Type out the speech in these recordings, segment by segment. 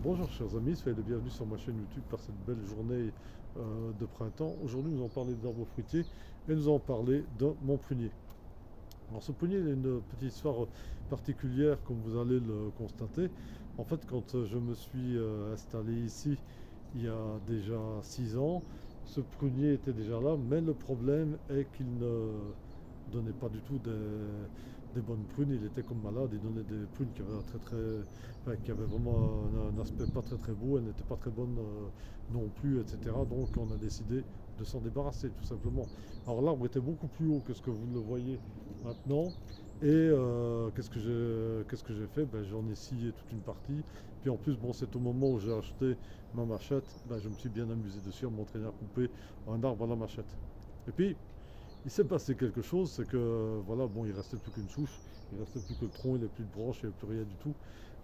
Bonjour chers amis, soyez les bienvenus sur ma chaîne YouTube par cette belle journée de printemps. Aujourd'hui nous allons parler d'arbres fruitiers et nous allons parler de mon prunier. Alors ce prunier il a une petite histoire particulière comme vous allez le constater. En fait quand je me suis installé ici il y a déjà 6 ans, ce prunier était déjà là, mais le problème est qu'il ne donnait pas du tout des bonnes prunes. Il était comme malade, il donnait des prunes qui avaient enfin, qui avaient vraiment un aspect pas très beau, elles n'étaient pas très bonnes non plus, etc. Donc on a décidé de s'en débarrasser tout simplement. Alors l'arbre était beaucoup plus haut que ce que vous le voyez maintenant. Et qu'est-ce que j'ai fait? Ben, j'en ai scié toute une partie. Puis en plus, bon, c'est au moment où j'ai acheté ma machette, ben, je me suis bien amusé dessus à m'entraîner à couper un arbre à la machette. Et puis, il s'est passé quelque chose, c'est que voilà, bon, il restait plus qu'une souche, il restait plus que le tronc, il n'y avait plus de branches, il n'y avait plus rien du tout.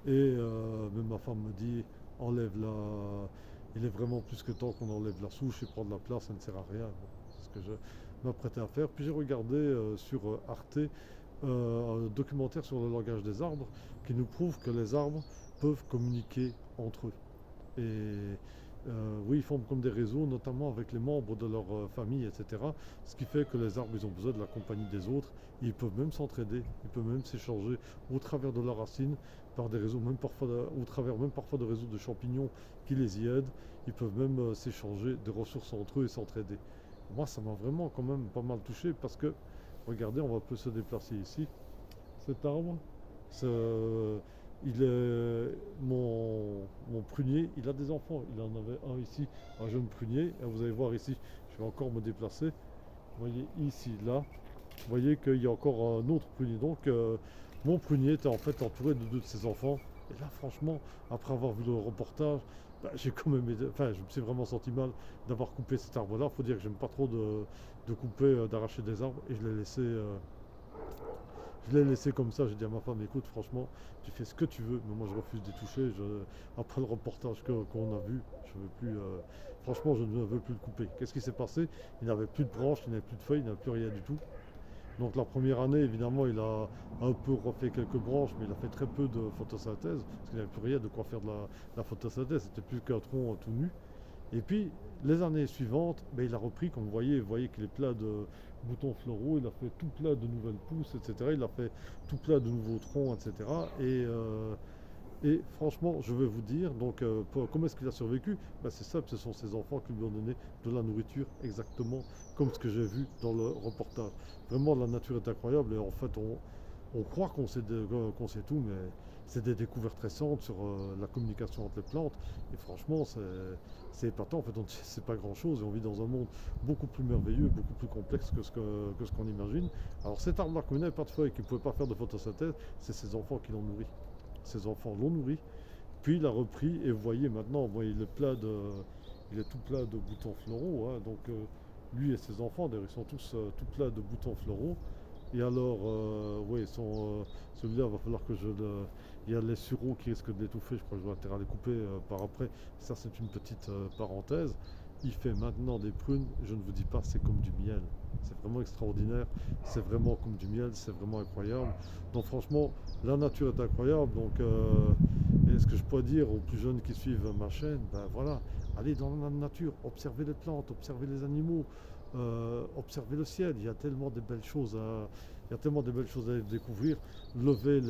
Et même ma femme me dit, enlève la. Il est vraiment plus que temps qu'on enlève la souche et prendre la place, ça ne sert à rien. Bon, c'est ce que je m'apprêtais à faire. Puis j'ai regardé sur Arte un documentaire sur le langage des arbres qui nous prouve que les arbres peuvent communiquer entre eux. Et oui, ils forment comme des réseaux, notamment avec les membres de leur famille, etc. Ce qui fait que les arbres, ils ont besoin de la compagnie des autres. Ils peuvent même s'entraider, ils peuvent même s'échanger au travers de leurs racines, par des réseaux, même parfois, au travers même parfois de réseaux de champignons qui les y aident. Ils peuvent même s'échanger des ressources entre eux et s'entraider. Moi, ça m'a vraiment quand même pas mal touché parce que, regardez, on va peut se déplacer ici. Cet arbre, c'est, il est, mon prunier, il a des enfants. Il en avait un ici, un jeune prunier. Et vous allez voir ici, je vais encore me déplacer. Vous voyez ici, là, vous voyez qu'il y a encore un autre prunier. Donc, mon prunier était en fait entouré de deux de ses enfants. Et là, franchement, après avoir vu le reportage, bah, j'ai quand même enfin, je me suis vraiment senti mal d'avoir coupé cet arbre-là. Il faut dire que j'aime pas trop de couper, d'arracher des arbres. Et je l'ai laissé comme ça, j'ai dit à ma femme, écoute, franchement, tu fais ce que tu veux, mais moi je refuse d'y toucher. Après le reportage qu'on a vu, je veux plus, franchement, je ne veux plus le couper. Qu'est-ce qui s'est passé? Il n'avait plus de branches, il n'avait plus de feuilles, il n'avait plus rien du tout. Donc la première année, évidemment, il a un peu refait quelques branches, mais il a fait très peu de photosynthèse, parce qu'il n'avait plus rien de quoi faire de la photosynthèse, c'était plus qu'un tronc tout nu. Et puis, les années suivantes, ben, il a repris, comme vous voyez qu'il est plein de boutons floraux, il a fait tout plein de nouvelles pousses, etc. Il a fait tout plein de nouveaux troncs, etc. Et franchement, je vais vous dire, donc, comment est-ce qu'il a survécu? Ben, c'est simple, ce sont ses enfants qui lui ont donné de la nourriture, exactement comme ce que j'ai vu dans le reportage. Vraiment, la nature est incroyable et en fait, on croit qu'on sait tout, mais c'est des découvertes récentes sur la communication entre les plantes. Et franchement, c'est épatant. En fait, on ne sait pas grand-chose et on vit dans un monde beaucoup plus merveilleux, beaucoup plus complexe que ce qu'on imagine. Alors cet arbre-là, qui n'avait pas de feuilles, qui ne pouvait pas faire de photosynthèse, c'est ses enfants qui l'ont nourri. Ses enfants l'ont nourri, puis il a repris et vous voyez maintenant, vous voyez il est tout plein de boutons floraux, hein, donc lui et ses enfants, d'ailleurs, ils sont tous tout plein de boutons floraux. Et alors, oui, celui-là, il va falloir que je le. Il y a les sureaux qui risquent de l'étouffer, je crois que je vais intérêt à les couper par après. Ça, c'est une petite parenthèse. Il fait maintenant des prunes, je ne vous dis pas, c'est comme du miel. C'est vraiment extraordinaire, c'est vraiment comme du miel, c'est vraiment incroyable. Donc franchement, la nature est incroyable. Donc, et ce que je pourrais dire aux plus jeunes qui suivent ma chaîne, ben voilà, allez dans la nature, observez les plantes, observez les animaux, observez le ciel. Il y a tellement de belles choses à découvrir. Levez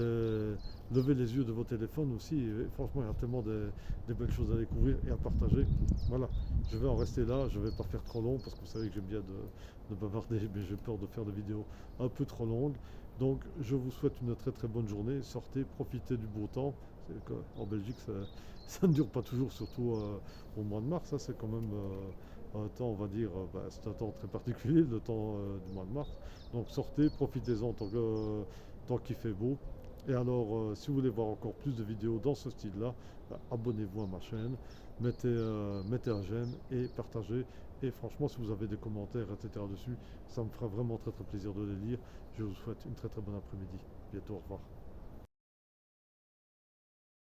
levez les yeux de vos téléphones aussi. Et franchement, il y a tellement de belles choses à découvrir et à partager. Voilà, je vais en rester là. Je ne vais pas faire trop long parce que vous savez que j'aime bien de bavarder, mais j'ai peur de faire des vidéos un peu trop longues. Donc, je vous souhaite une très bonne journée. Sortez, profitez du beau temps. En Belgique, ça ne dure pas toujours, surtout au mois de mars. Ça, c'est quand même un temps, on va dire, bah, c'est un temps très particulier, le temps du mois de mars. Donc sortez, profitez-en tant qu'il fait beau. Et alors, si vous voulez voir encore plus de vidéos dans ce style-là, bah, abonnez-vous à ma chaîne, mettez un j'aime et partagez. Et franchement, si vous avez des commentaires, etc. dessus, ça me fera vraiment très plaisir de les lire. Je vous souhaite une très bonne après-midi. Bientôt, au revoir.